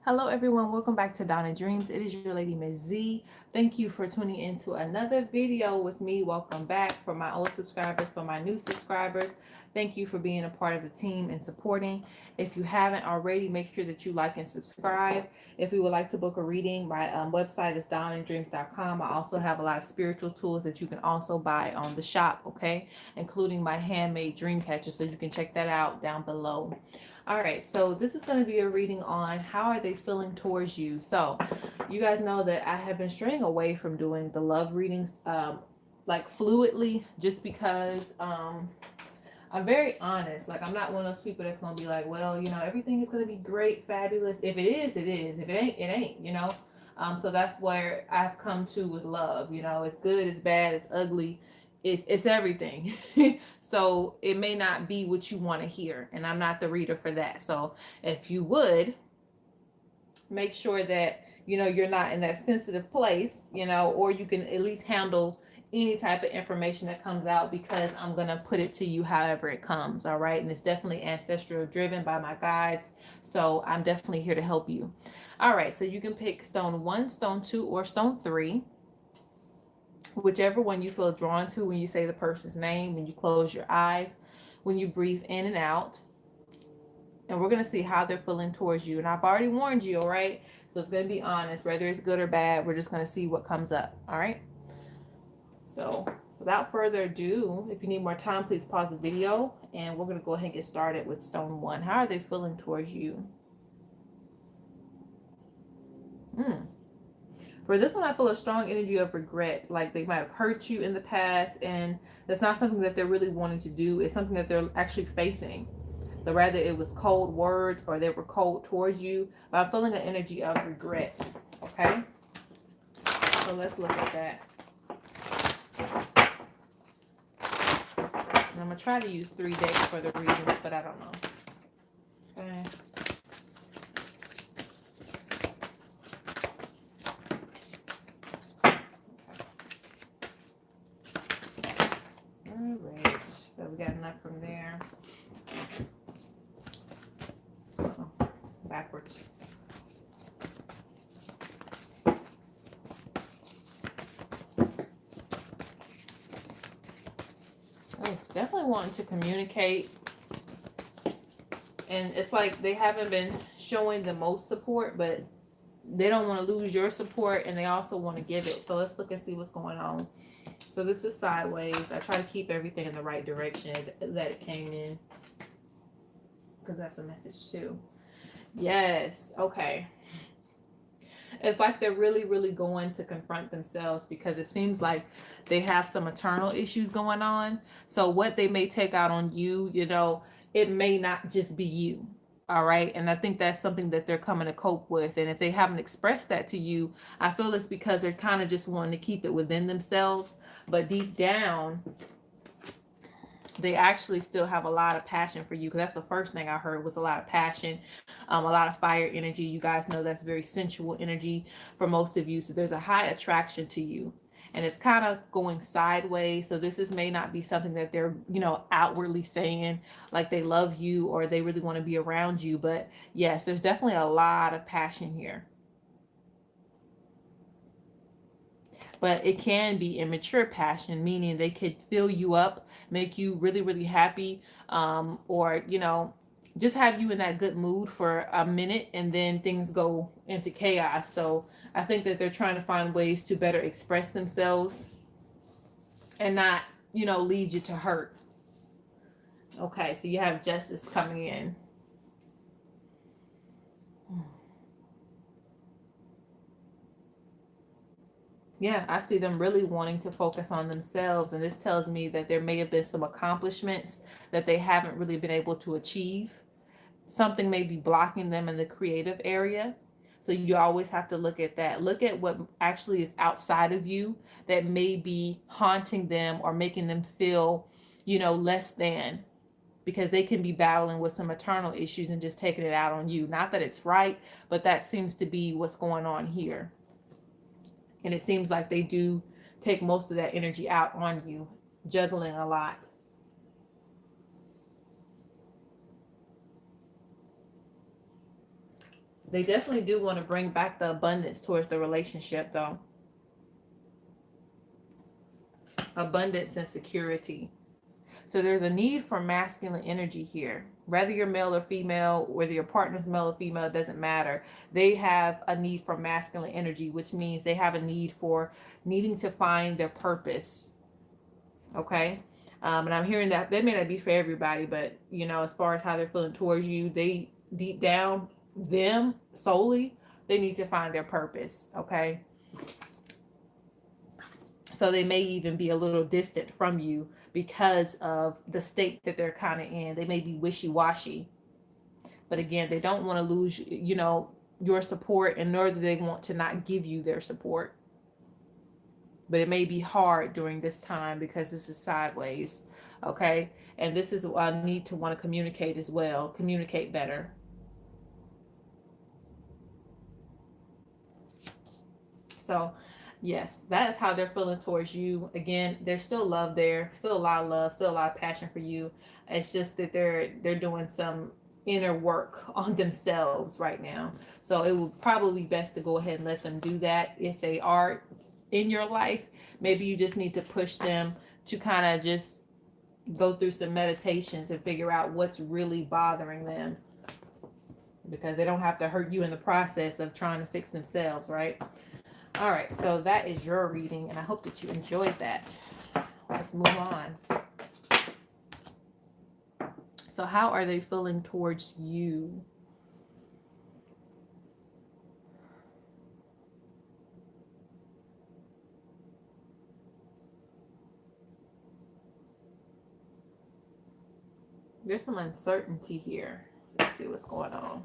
Hello, everyone. Welcome back to Donna Dreams. It is your lady, Miss Z. Thank you for tuning into another video with me. Welcome back for my old subscribers, for my new subscribers. Thank you for being a part of the team and supporting. If you haven't already, make sure that you like and subscribe. If you would like to book a reading, my website is donnandreams.com. I also have a lot of spiritual tools that you can also buy on the shop, okay? Including my handmade dream catcher, so you can check that out down below. All right, so this is going to be a reading on how are they feeling towards you. So, you guys know that I have been straying away from doing the love readings like fluidly, just because I'm very honest. Like, I'm not one of those people that's going to be like, well, everything is going to be great, fabulous. If it is, it is. If it ain't, it ain't. So that's where I've come to with love. It's good, it's bad, it's ugly, it's everything. So it may not be what you want to hear, and I'm not the reader for that. So if you would make sure that you're not in that sensitive place, or you can at least handle any type of information that comes out, because I'm going to put it to you however it comes. All right, and it's definitely ancestral driven by my guides, so I'm definitely here to help you. All right, so you can pick stone 1, stone 2, or stone 3, whichever one you feel drawn to when you say the person's name, when you close your eyes, when you breathe in and out. And we're going to see how they're feeling towards you. And I've already warned you, all right? So it's going to be honest, whether it's good or bad. We're just going to see what comes up, all right? So without further ado, if you need more time, please pause the video. And we're going to go ahead and get started with stone 1. How are they feeling towards you? For this one, I feel a strong energy of regret. Like they might have hurt you in the past, and that's not something that they're really wanting to do. It's something that they're actually facing. So rather it was cold words or they were cold towards you, but I'm feeling an energy of regret. Okay? So let's look at that. And I'm going to try to use 3 decks for the readings, but I don't know. Okay. Alright. So we got enough from there. Oh, backwards. Oh, definitely wanting to communicate. And it's like they haven't been showing the most support, but they don't want to lose your support, and they also want to give it. So let's look and see what's going on. So this is sideways. I try to keep everything in the right direction that it came in, because that's a message too. Yes. Okay. It's like they're really, really going to confront themselves, because it seems like they have some internal issues going on. So what they may take out on you, it may not just be you. All right. And I think that's something that they're coming to cope with. And if they haven't expressed that to you, I feel it's because they're kind of just wanting to keep it within themselves. But deep down, they actually still have a lot of passion for you, because that's the first thing I heard was a lot of passion, a lot of fire energy. You guys know that's very sensual energy for most of you, so there's a high attraction to you, and it's kind of going sideways. So this may not be something that they're outwardly saying like they love you or they really want to be around you, but yes, there's definitely a lot of passion here. But it can be immature passion, meaning they could fill you up, make you really, really happy, or, just have you in that good mood for a minute, and then things go into chaos. So I think that they're trying to find ways to better express themselves and not, lead you to hurt. Okay, so you have justice coming in. Yeah, I see them really wanting to focus on themselves. And this tells me that there may have been some accomplishments that they haven't really been able to achieve. Something may be blocking them in the creative area. So you always have to look at that. Look at what actually is outside of you that may be haunting them or making them feel, less than, because they can be battling with some eternal issues and just taking it out on you. Not that it's right, but that seems to be what's going on here. And it seems like they do take most of that energy out on you, juggling a lot. They definitely do want to bring back the abundance towards the relationship, though. Abundance and security. So there's a need for masculine energy here. Whether you're male or female, whether your partner's male or female, it doesn't matter. They have a need for masculine energy, which means they have a need for needing to find their purpose. Okay. And I'm hearing that may not be for everybody, but you know, as far as how they're feeling towards you, they deep down, them solely, they need to find their purpose. Okay. So they may even be a little distant from you because of the state that they're kind of in. They may be wishy-washy. But again, they don't want to lose, you know, your support, and nor do they want to not give you their support. But it may be hard during this time because this is sideways. Okay. And this is a need to want to communicate as well. Communicate better. So yes, that is how they're feeling towards you. Again, there's still love there, still a lot of love, still a lot of passion for you. It's just that they're doing some inner work on themselves right now. So it would probably be best to go ahead and let them do that. If they are in your life, maybe you just need to push them to kind of just go through some meditations and figure out what's really bothering them, because they don't have to hurt you in the process of trying to fix themselves, right? All right, so that is your reading, and I hope that you enjoyed that. Let's move on. So how are they feeling towards you? There's some uncertainty here. Let's see what's going on.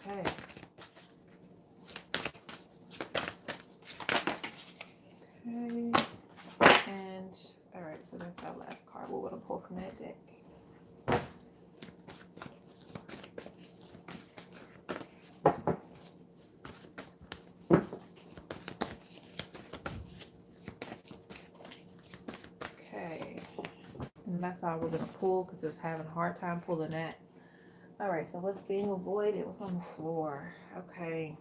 Okay. Okay. And all right, so that's our last card. We're gonna pull from that deck. Okay. And that's all we're gonna pull because it's having a hard time pulling that. All right, so what's being avoided? What's on the floor? Okay.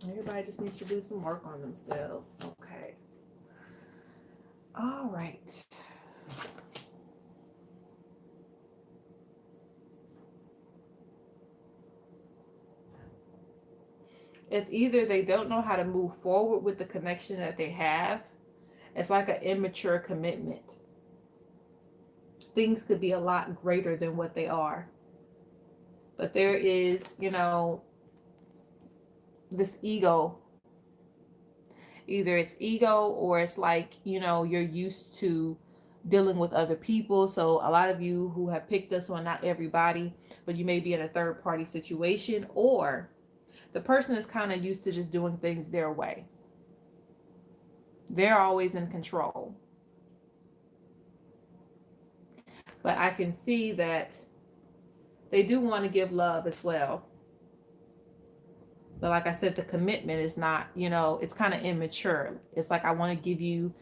Everybody just needs to do some work on themselves. Okay. All right. It's either they don't know how to move forward with the connection that they have. It's like an immature commitment. Things could be a lot greater than what they are. But there is, you know, this ego. Either it's ego or it's like, you know, you're used to dealing with other people. So a lot of you who have picked this one, not everybody, but you may be in a third party situation, or the person is kind of used to just doing things their way. They're always in control. But I can see that they do want to give love as well. But like I said, the commitment is not, you know, it's kind of immature. It's like, I want to give you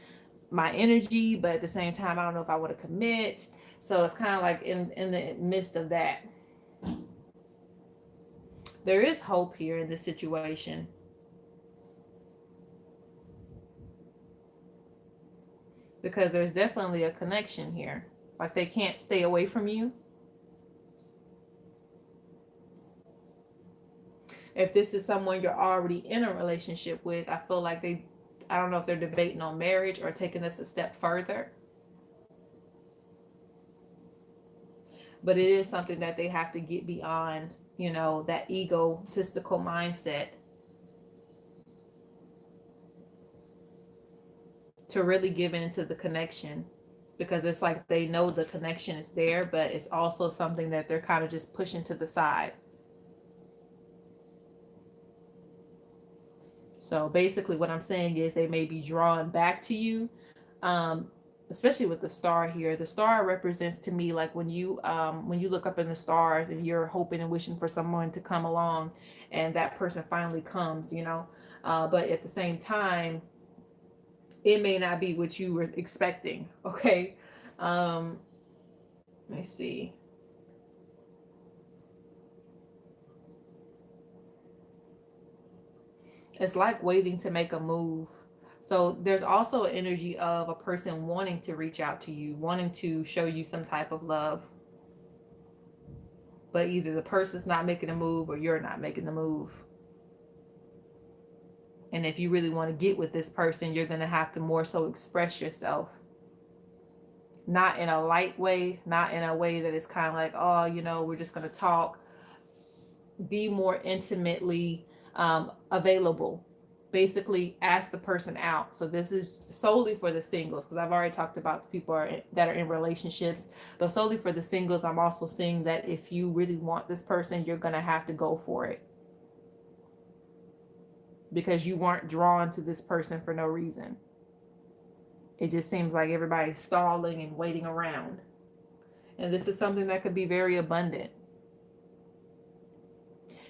my energy, but at the same time, I don't know if I want to commit. So it's kind of like in the midst of that. There is hope here in this situation. Because there's definitely a connection here. Like they can't stay away from you. If this is someone you're already in a relationship with, I feel like I don't know if they're debating on marriage or taking this a step further. But it is something that they have to get beyond, you know, that egotistical mindset to really give into the connection. Because it's like they know the connection is there, but it's also something that they're kind of just pushing to the side. So basically what I'm saying is they may be drawn back to you. Especially with the star here. The star represents to me like when you look up in the stars and you're hoping and wishing for someone to come along, and that person finally comes, you know. But at the same time, it may not be what you were expecting. Okay. Um, let me see. It's like waiting to make a move. So there's also an energy of a person wanting to reach out to you, wanting to show you some type of love, but either the person's not making a move or you're not making the move. And if you really want to get with this person, you're going to have to more so express yourself. Not in a light way, not in a way that is kind of like, oh, you know, we're just going to talk. Be more intimately available. Basically, ask the person out. So this is solely for the singles, because I've already talked about the people that are in relationships, but solely for the singles. I'm also seeing that if you really want this person, you're going to have to go for it, because you weren't drawn to this person for no reason. It just seems like everybody's stalling and waiting around. And this is something that could be very abundant.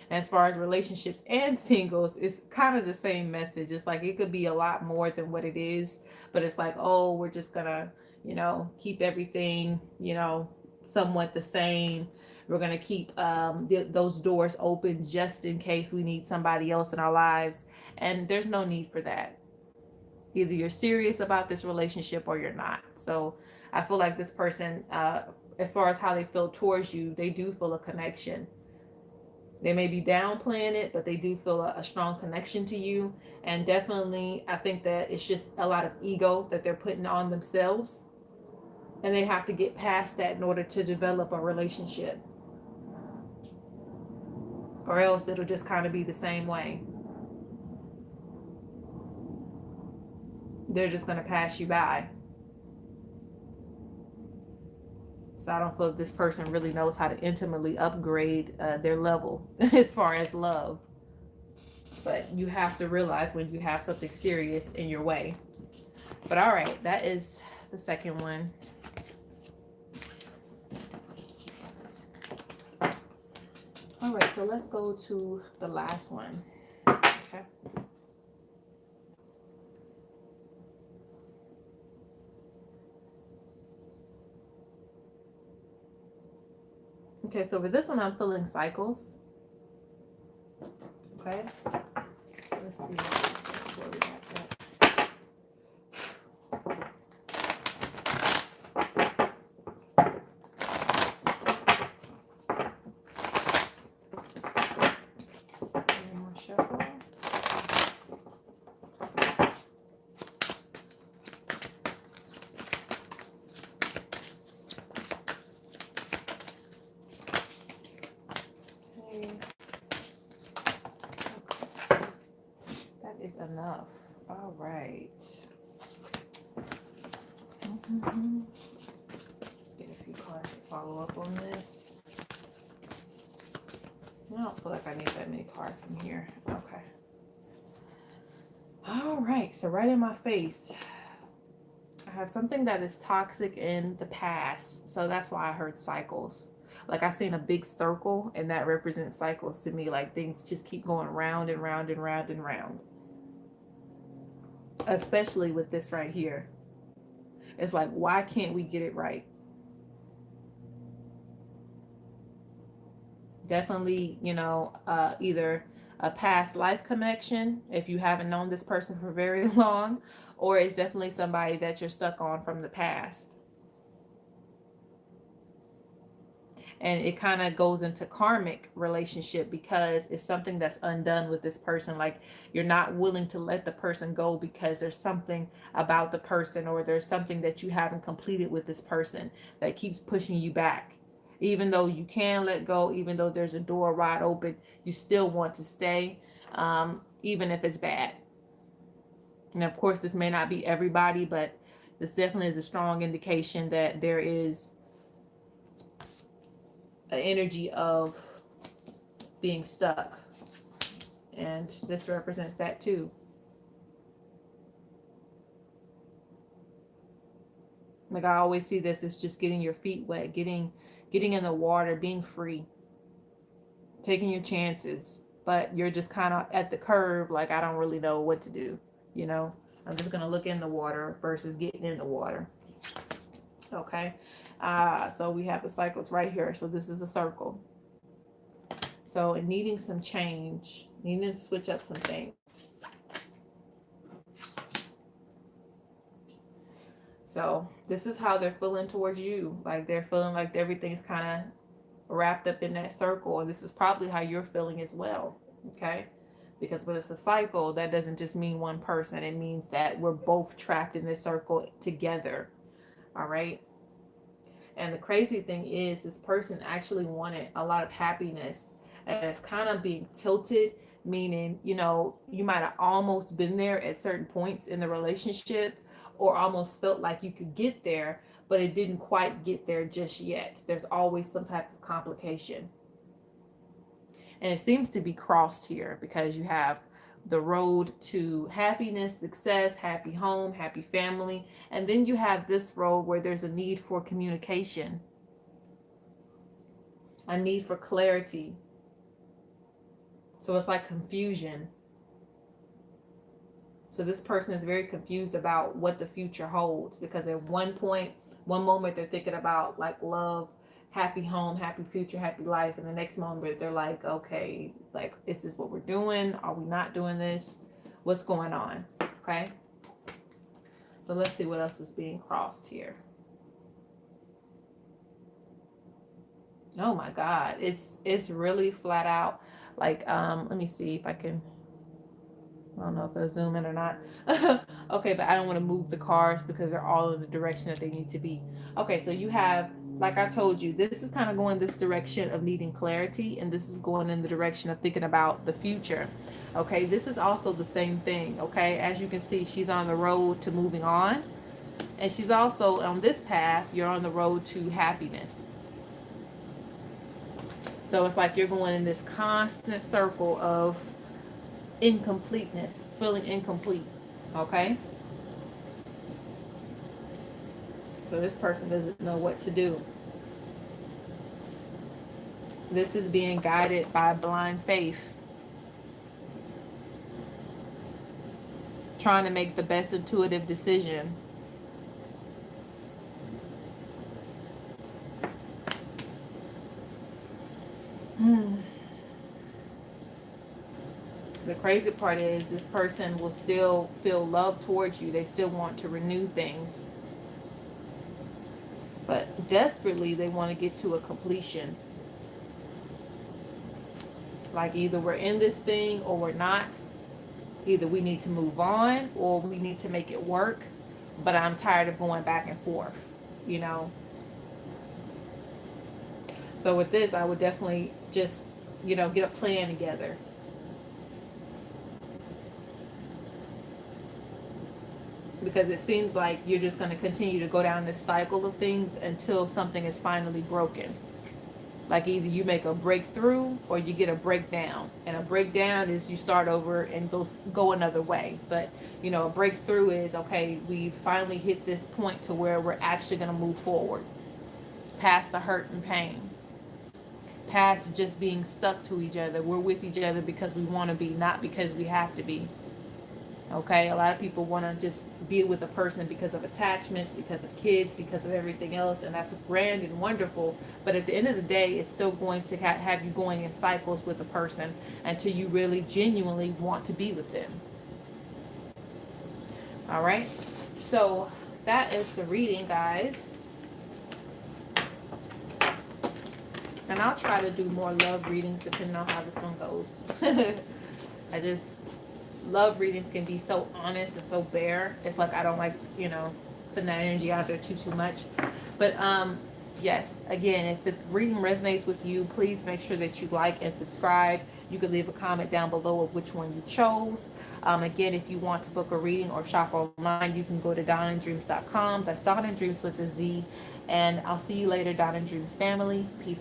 As far as relationships and singles, it's kind of the same message. It's like it could be a lot more than what it is, but it's like, oh, we're just gonna, you know, keep everything, you know, somewhat the same. We're gonna keep those doors open just in case we need somebody else in our lives, and there's no need for that. Either you're serious about this relationship or you're not. So I feel like this person, as far as how they feel towards you, they do feel a connection. They may be downplaying it, but they do feel a strong connection to you. And definitely, I think that it's just a lot of ego that they're putting on themselves. And they have to get past that in order to develop a relationship. Or else it'll just kind of be the same way. They're just going to pass you by. So I don't feel this person really knows how to intimately upgrade their level as far as love. But you have to realize when you have something serious in your way. But all right, that is the second one. All right, so let's go to the last one. Okay. Okay, so for this one, I'm feeling cycles. Okay. Let's see where we got that. One more shuffle. Is enough. All right. Let's get a few cards to follow up on this. I don't feel like I need that many cards from here. Okay. All right. So right in my face, I have something that is toxic in the past. So that's why I heard cycles. Like I seen a big circle, and that represents cycles to me. Like things just keep going round and round and round and round. Especially with this right here. It's like, why can't we get it right? Definitely, you know, either a past life connection, if you haven't known this person for very long, or it's definitely somebody that you're stuck on from the past. And it kind of goes into karmic relationship because it's something that's undone with this person. Like you're not willing to let the person go because there's something about the person, or there's something that you haven't completed with this person that keeps pushing you back. Even though you can let go, even though there's a door wide open, you still want to stay, even if it's bad. And of course, this may not be everybody, but this definitely is a strong indication that there is an energy of being stuck. And this represents that too. Like I always see this as just getting your feet wet, getting in the water, being free, taking your chances. But you're just kind of at the curve, like I don't really know what to do, you know. I'm just gonna look in the water versus getting in the water. Okay. So we have the cycles right here. So this is a circle. So needing some change, needing to switch up some things. So this is how they're feeling towards you. Like they're feeling like everything's kind of wrapped up in that circle. And this is probably how you're feeling as well. Okay. Because when it's a cycle, that doesn't just mean one person. It means that we're both trapped in this circle together. All right. And the crazy thing is, this person actually wanted a lot of happiness, and it's kind of being tilted, meaning, you know, you might have almost been there at certain points in the relationship, or almost felt like you could get there, but it didn't quite get there just yet. There's always some type of complication. And it seems to be crossed here because you have the road to happiness, success, happy home, happy family. And then you have this road where there's a need for communication, a need for clarity. So it's like confusion. So this person is very confused about what the future holds, because at one moment they're thinking about like love, happy home, happy future, happy life, and the next moment they're like, okay, like, is this what we're doing? Are we not doing this? What's going on? Okay. So let's see what else is being crossed here. Oh my God, it's really flat out. Like, let me see if I can. I don't know if I'll zoom in or not. Okay, but I don't want to move the cards because they're all in the direction that they need to be. Okay, so you have, like I told you, this is kind of going this direction of needing clarity, and this is going in the direction of thinking about the future. Okay, this is also the same thing. Okay, as you can see, she's on the road to moving on, and she's also on this path. You're on the road to happiness. So it's like you're going in this constant circle of incompleteness, feeling incomplete. Okay. So this person doesn't know what to do. This is being guided by blind faith, trying to make the best intuitive decision. The crazy part is this person will still feel love towards you. They still want to renew things. But desperately, they want to get to a completion. Like either we're in this thing or we're not. Either we need to move on or we need to make it work. But I'm tired of going back and forth, you know. So with this, I would definitely just, you know, get a plan together. Because it seems like you're just going to continue to go down this cycle of things until something is finally broken. Like either you make a breakthrough or you get a breakdown. And a breakdown is you start over and go another way. But, you know, a breakthrough is, okay, we finally hit this point to where we're actually going to move forward. Past the hurt and pain. Past just being stuck to each other. We're with each other because we want to be, not because we have to be. Okay, a lot of people want to just be with a person because of attachments, because of kids, because of everything else, and that's grand and wonderful. But at the end of the day, it's still going to have you going in cycles with a person until you really genuinely want to be with them. All right, so that is the reading, guys. And I'll try to do more love readings depending on how this one goes. I just... love readings can be so honest and so bare. It's like I don't like, you know, putting that energy out there too much. But yes, again, if this reading resonates with you, please make sure that you like and subscribe. You can leave a comment down below of which one you chose. Again, if you want to book a reading or shop online, you can go to DawnandDreams.com. That's Dawn and Dreams with a Z. And I'll see you later, Dawn and Dreams family. Peace out.